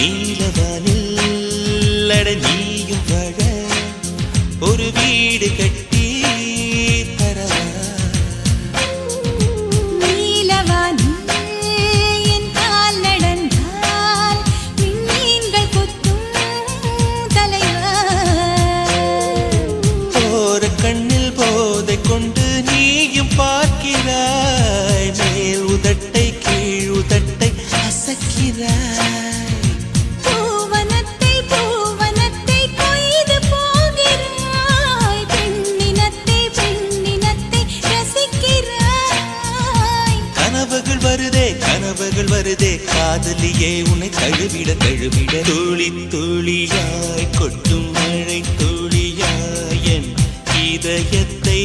நீலவானில் அட நீயும் வாழ ஒரு வீடு கட்டி தரவா நீலவானில் என் கால் நடந்தால் விண்மீன்கள் கொத்தும் தலைவா போற கண்ணில் போதை கொண்டு நீயும் பார்க்கிறாய் மேல் உதட்டை கீழ் உதட்டை அசக்கிறாய் கனவுகள் வருதே காதலியே உன்னை தழுவிட தழுவிட துளி துளியாய் கொட்டும் மழை துளியாய் என் இதயத்தை